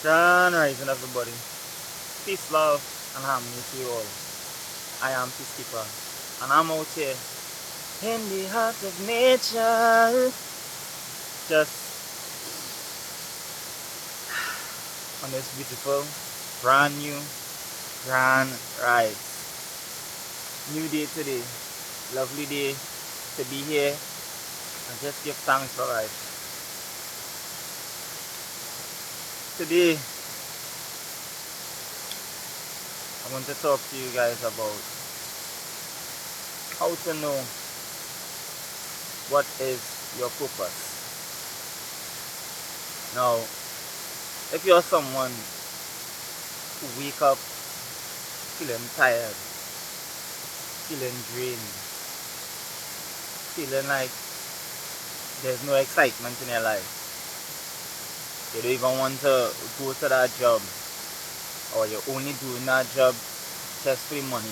Grand rising, everybody. Peace, love, and harmony to you all. I am Peacekeeper, and I'm out here in the heart of nature, just on this beautiful, brand new, grand rise. New day today, lovely day to be here, and just give thanks for life. Today, I want to talk to you guys about how to know what is your purpose. Now, if you're someone who wake up feeling tired, feeling drained, feeling like there's no excitement in your life, you don't even want to go to that job, or you're only doing that job just for the money.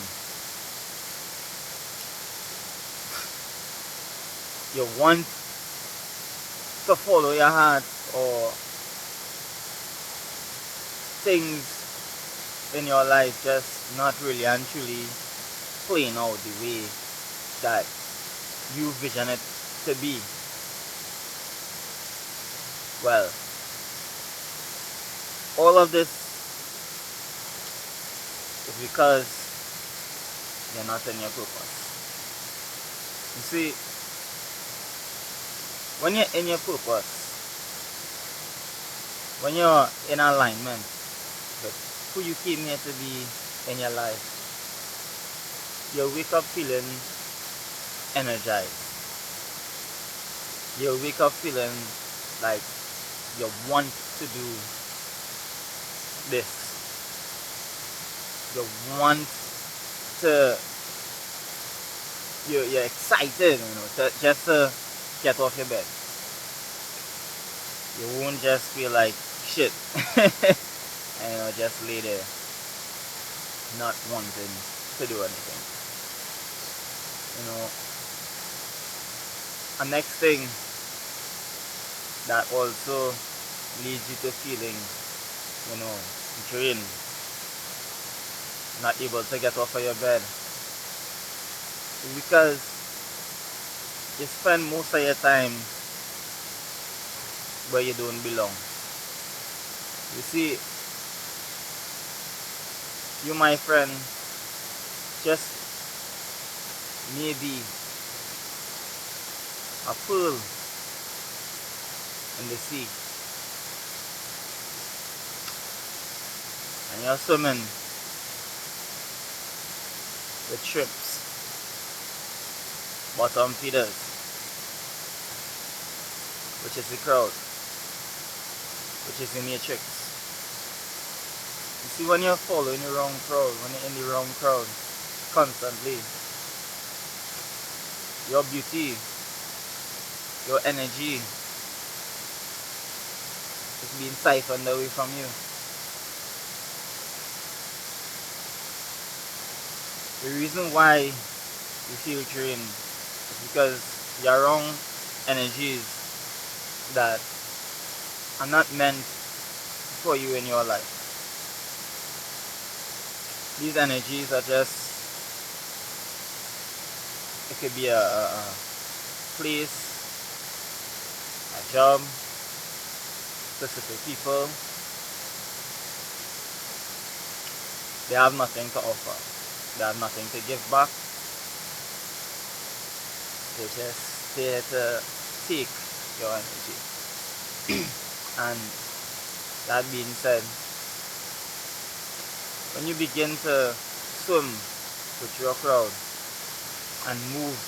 You want to follow your heart, or things in your life just not really and truly playing out the way that you vision it to be. Well, all of this is because you're not in your purpose. You see, when you're in your purpose, when you're in alignment with who you came here to be in your life, you'll wake up feeling energized. You'll wake up feeling like you want to do this. You want to, you're excited, just to get off your bed. You won't just feel like shit and just lay there not wanting to do anything. A next thing that also leads you to feeling drained, not able to get off of your bed, is because you spend most of your time where you don't belong. You see, you, my friend, just maybe a pearl in the sea, and you're swimming with shrimps, bottom feeders, which is the crowd, which is the matrix. You see, when you're following the wrong crowd, when you're in the wrong crowd constantly, your beauty, your energy is being siphoned away from you. The reason why you feel drained is because you're wrong energies that are not meant for you in your life. These energies are just, it could be a place, a job, specific people. They have nothing to offer. They have nothing to give back. They're just there to take your energy. And that being said, when you begin to swim with your crowd and move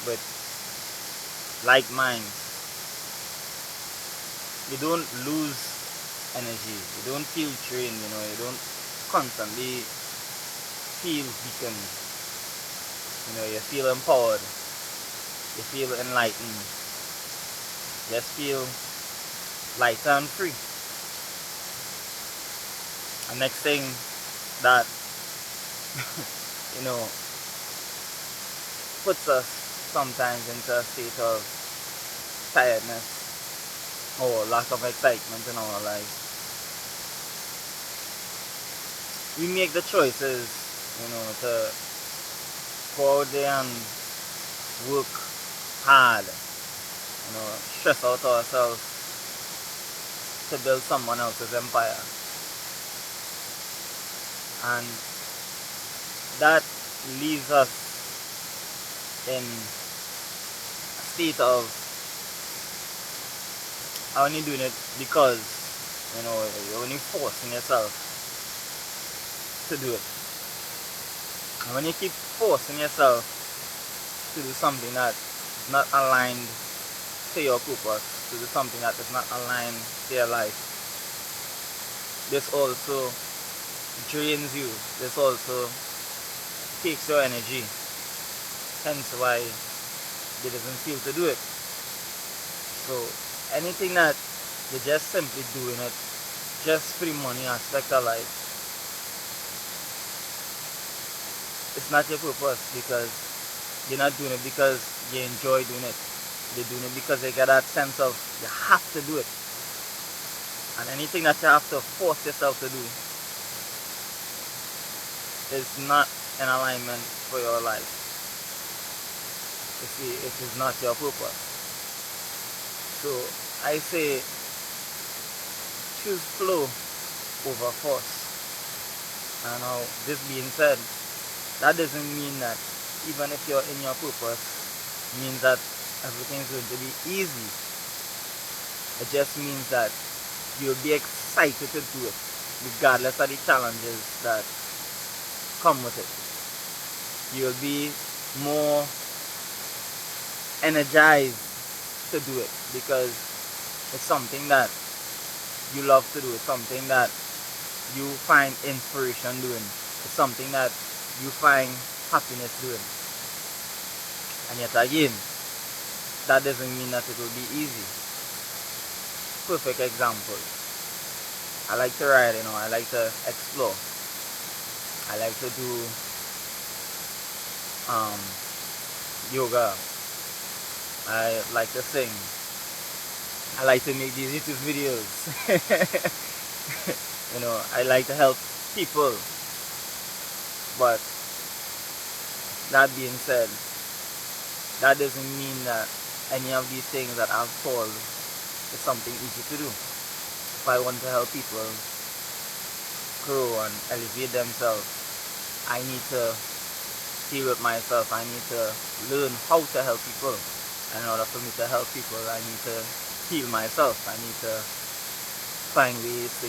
with like minds, you don't lose energy. You don't feel drained, you don't constantly feel weakened. You feel empowered. You feel enlightened. Just feel lighter and free. And next thing that puts us sometimes into a state of tiredness or lack of excitement in our lives we make the choices, to go out there and work hard, stress out ourselves to build someone else's empire. And that leaves us in a state of only doing it because, you're only forcing yourself to do it. And when you keep forcing yourself to do something that is not aligned to your purpose, to do something that is not aligned to your life, this also drains you. This also takes your energy. Hence why it doesn't feel to do it. So anything that you're just simply doing it just for the money aspect of life, it's not your purpose, because you're not doing it because you enjoy doing it. You're doing it because you get that sense of you have to do it. And anything that you have to force yourself to do is not in alignment for your life. You see, it is not your purpose. So I say choose flow over force. And now, this being said, that doesn't mean that even if you're in your purpose, means that everything's going to be easy. It just means that you'll be excited to do it, regardless of the challenges that come with it. You'll be more energized to do it because it's something that you love to do. It's something that you find inspiration doing. It's something that you find happiness doing. And yet again, that doesn't mean that it will be easy. Perfect example. I like to ride, I like to explore. I like to do yoga. I like to sing. I like to make these YouTube videos. I like to help people. But that being said, that doesn't mean that any of these things that I've called is something easy to do. If I want to help people grow and elevate themselves, I need to deal with myself. I need to learn how to help people. And in order for me to help people, I need to heal myself. I need to find ways to,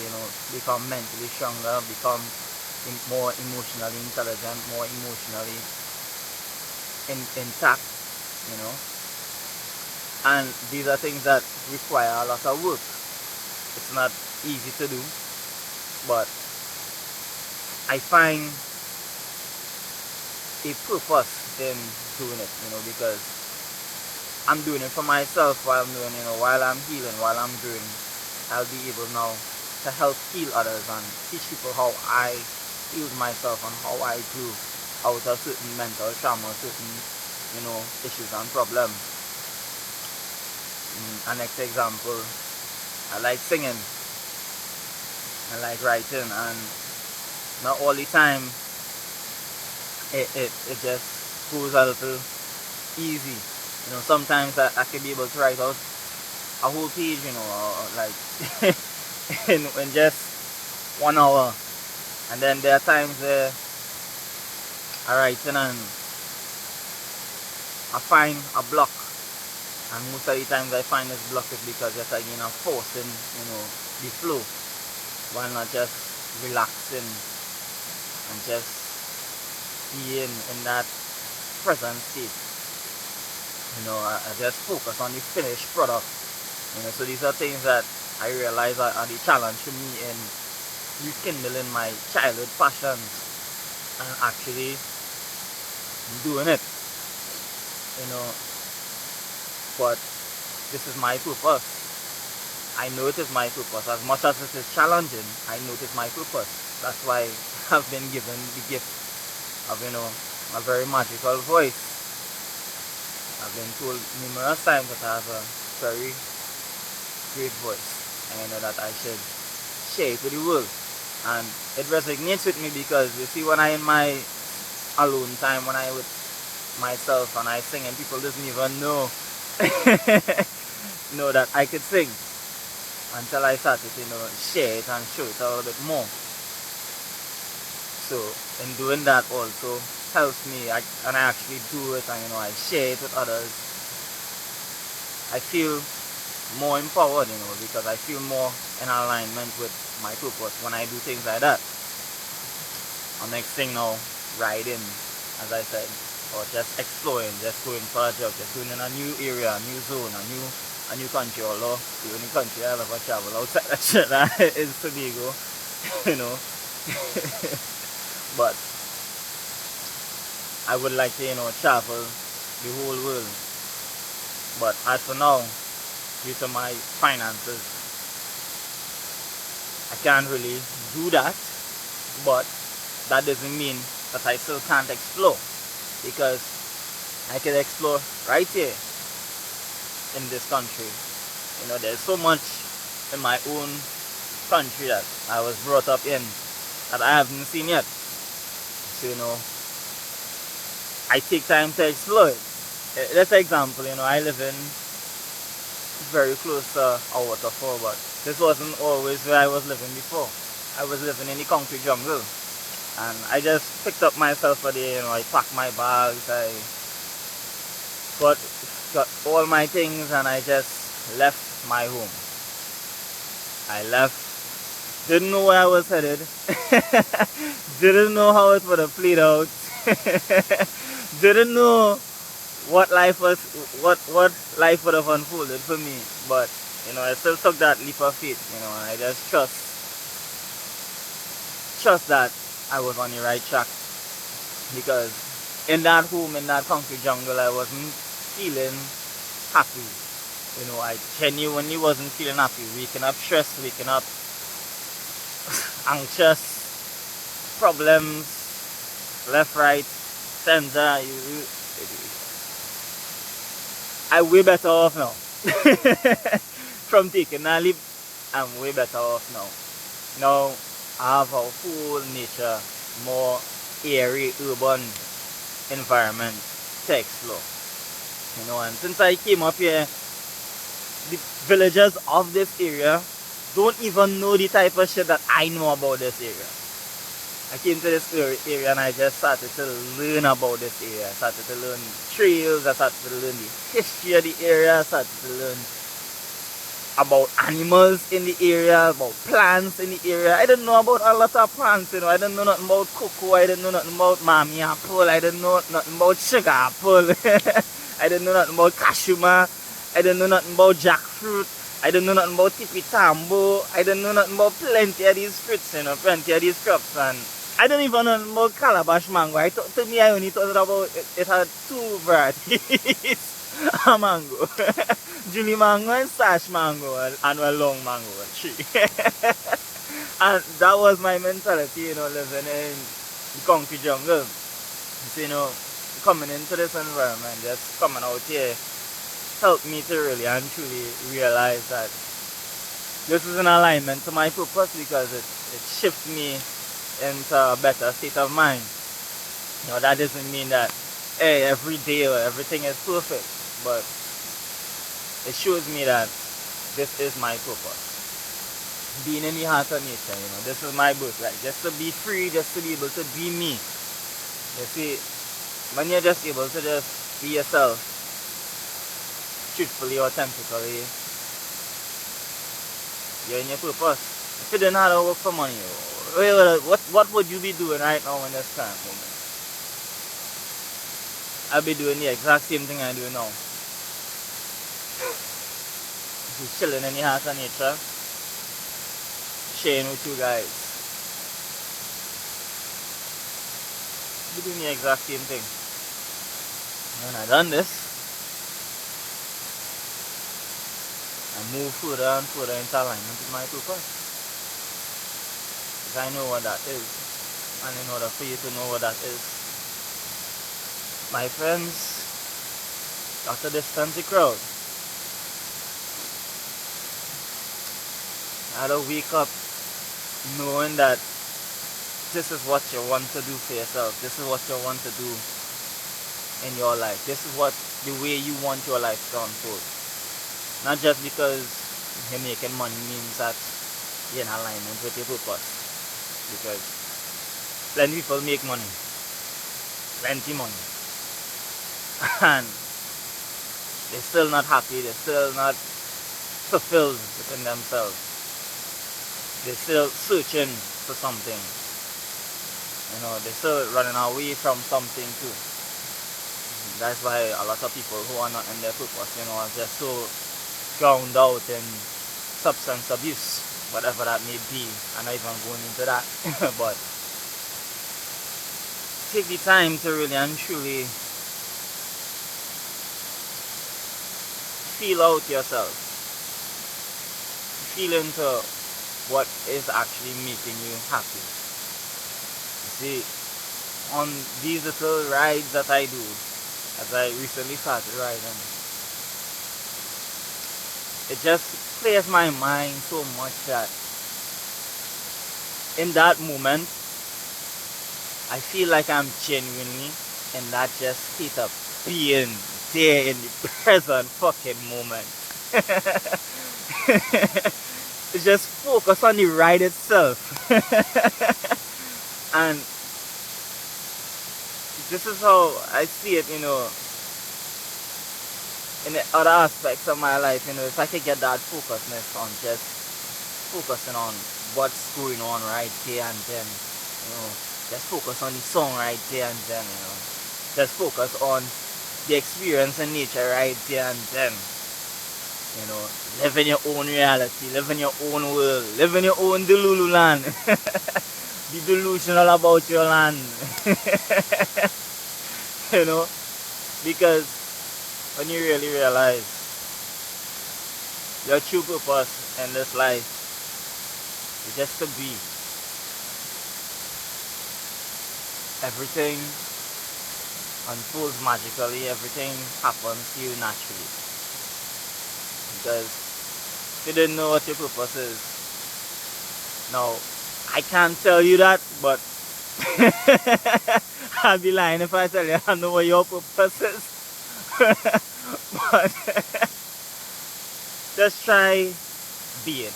become mentally stronger, become more emotionally intelligent, more emotionally intact, And these are things that require a lot of work. It's not easy to do, but I find a purpose in doing it, because I'm doing it for myself while I'm doing, while I'm healing, while I'm growing. I'll be able now to help heal others and teach people how I healed myself and how I grew out of certain mental trauma, certain, issues and problems. An next example, I like singing, I like writing, and not all the time it just goes a little easy. Sometimes I can be able to write out a whole page, like in just 1 hour. And then there are times where I write and I find a block. And most of the times I find this block is because just again I'm forcing, the flow, while not just relaxing and just being in that present state. I just focus on the finished product. So these are things that I realize are the challenge for me in rekindling my childhood passions and actually doing it. But this is my purpose. I know it is my purpose. As much as it is challenging, I know it is my purpose. That's why I've been given the gift of, a very magical voice. I've been told numerous times that I have a very great voice, and I know that I should share it with the world. And it resonates with me because you see, when I in my alone time, when I with myself and I sing, and people doesn't even know know that I could sing until I started to share it and show it a little bit more. So in doing that also helps me, and I actually do it, and I share it with others. I feel more empowered, because I feel more in alignment with my purpose when I do things like that. Our next thing now, riding, as I said, or just exploring, just going for a job, just going in a new area, a new zone, a new country. Although the only country I've ever traveled outside that shit is Tobago, you know. But I would like to, travel the whole world. But as for now, due to my finances, I can't really do that. But that doesn't mean that I still can't explore, because I can explore right here in this country. There's so much in my own country that I was brought up in that I haven't seen yet. So, I take time to explore it. Let's example, I live in very close to a waterfall, but this wasn't always where I was living before. I was living in the concrete jungle, and I just picked up myself a day. I packed my bags, I got all my things, and I just left my home. I left, didn't know where I was headed, didn't know how it would have played out, didn't know what life would have unfolded for me. But I still took that leap of faith, and I just trust that I was on the right track, because in that home, in that concrete jungle, I wasn't feeling happy. I genuinely wasn't feeling happy. Waking up stressed, waking up anxious, problems left, right, center. I'm way better off now. From taking that leap, I'm way better off now. Now I have a whole nature, more airy, urban environment to explore. And since I came up here, the villagers of this area don't even know the type of shit that I know about this area. I came to this area and I just started to learn about this area. I started to learn trails, I started to learn the history of the area, I started to learn about animals in the area, about plants in the area. I didn't know about a lot of plants, I didn't know nothing about cocoa, I didn't know nothing about mammy apple, I didn't know nothing about sugar apple, I didn't know nothing about cashew, I didn't know nothing about jackfruit, I didn't know nothing about tippy tambo, I didn't know nothing about plenty of these fruits, plenty of these crops, and I didn't even know nothing about calabash mango. To me, I only thought about it had two varieties of mango. Julie mango and sash mango, and a long mango tree. And that was my mentality, living in the concrete jungle. So, coming into this environment, just coming out here, helped me to really and truly realize that this is in alignment to my purpose, because it shifts me into a better state of mind. That doesn't mean that every day or everything is perfect, but it shows me that this is my purpose. Being in the heart of nature, this is my birthright. Just to be free, just to be able to be me. You see, when you're just able to just be yourself, truthfully, authentically, you're in your purpose. If you didn't have to work for money, what would you be doing right now in this current moment? I'll be doing the exact same thing I do now. Just chilling in the heart of nature, sharing with you guys. I'll be doing the exact same thing. When I done this, I move further and further into alignment with my purpose. I know what that is, and in order for you to know what that is, my friends, at a distance the crowd, I had to wake up knowing that this is what you want to do for yourself. This is what you want to do in your life. This is what the way you want your life to unfold. Not just because you're making money means that you're in alignment with your purpose. Because plenty people make money. Plenty money. And they're still not happy. They're still not fulfilled within themselves. They're still searching for something. They're still running away from something too. That's why a lot of people who are not in their purpose, are just so drowned out in substance abuse, whatever that may be. I'm not even going into that. But take the time to really and truly feel out yourself. Feel into what is actually making you happy. See, on these little rides that I do, as I recently started riding, it just clears my mind so much that in that moment, I feel like I'm genuinely in that just state of being there in the present fucking moment. Just focus on the ride itself. And this is how I see it, in the other aspects of my life, if I could get that focusness on just focusing on what's going on right there and then, just focus on the song right there and then, just focus on the experience in nature right there and then, live in your own reality, live in your own world, live in your own Delulu land. Be delusional about your land. Because when you really realize your true purpose in this life is just to be, everything unfolds magically, everything happens to you naturally. Because if you didn't know what your purpose is, now I can't tell you that, but I'll be lying if I tell you I know what your purpose is. But just try being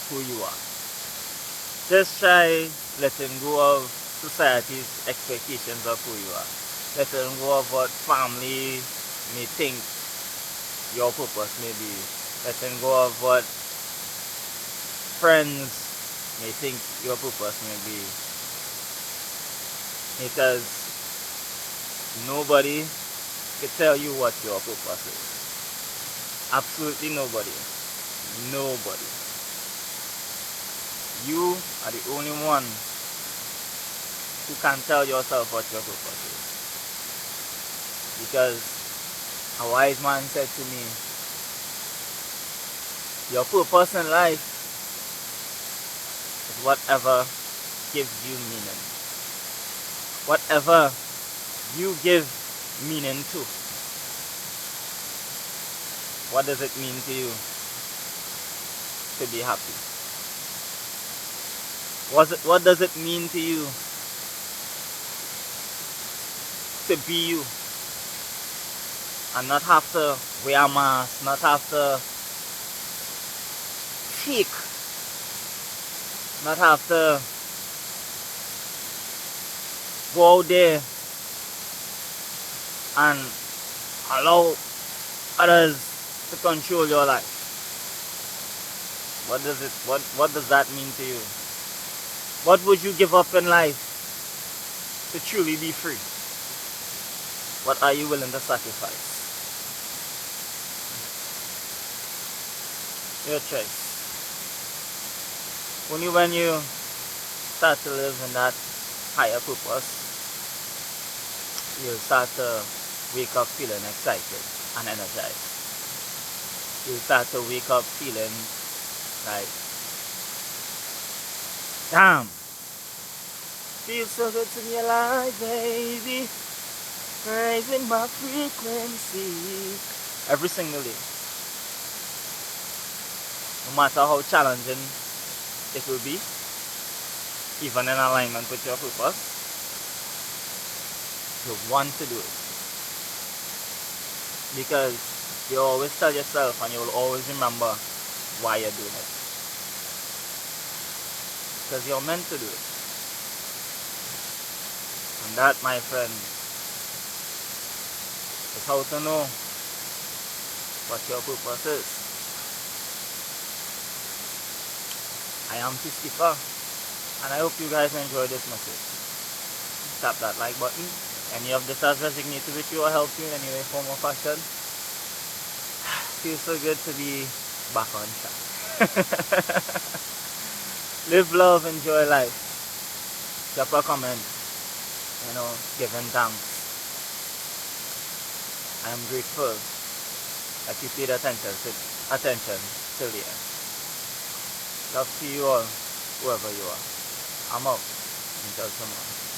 who you are. Just try letting go of society's expectations of who you are. Letting go of what family may think your purpose may be. Letting go of what friends may think your purpose may be. Because nobody can tell you what your purpose is. Absolutely nobody. Nobody. You are the only one who can tell yourself what your purpose is. Because a wise man said to me, your purpose in life is whatever gives you meaning. Whatever you give meaning to. What does it mean to you to be happy? What does it mean to you to be you? And not have to wear a mask, not have to fake, not have to go out there and allow others to control your life. What does that mean to you? What would you give up in life to truly be free? What are you willing to sacrifice? Your choice. Only when you start to live in that higher purpose, you'll start to wake up feeling excited and energized. You'll start to wake up feeling like, damn, feels so good to be alive, baby. Raising my frequency every single day. No matter how challenging it will be, even in alignment with your purpose. You want to do it. Because you always tell yourself and you will always remember why you're doing it. Because you're meant to do it. And that, my friend, is how to know what your purpose is. I am Christopher, and I hope you guys enjoyed this message. Tap that like button. Any of this has resonated with you or helped you in any way, form or fashion. Feels so good to be back on track. Live, love, enjoy life. Drop a comment, giving thanks. I am grateful that you paid attention till the end. Love to you all, whoever you are. I'm out. Until tomorrow.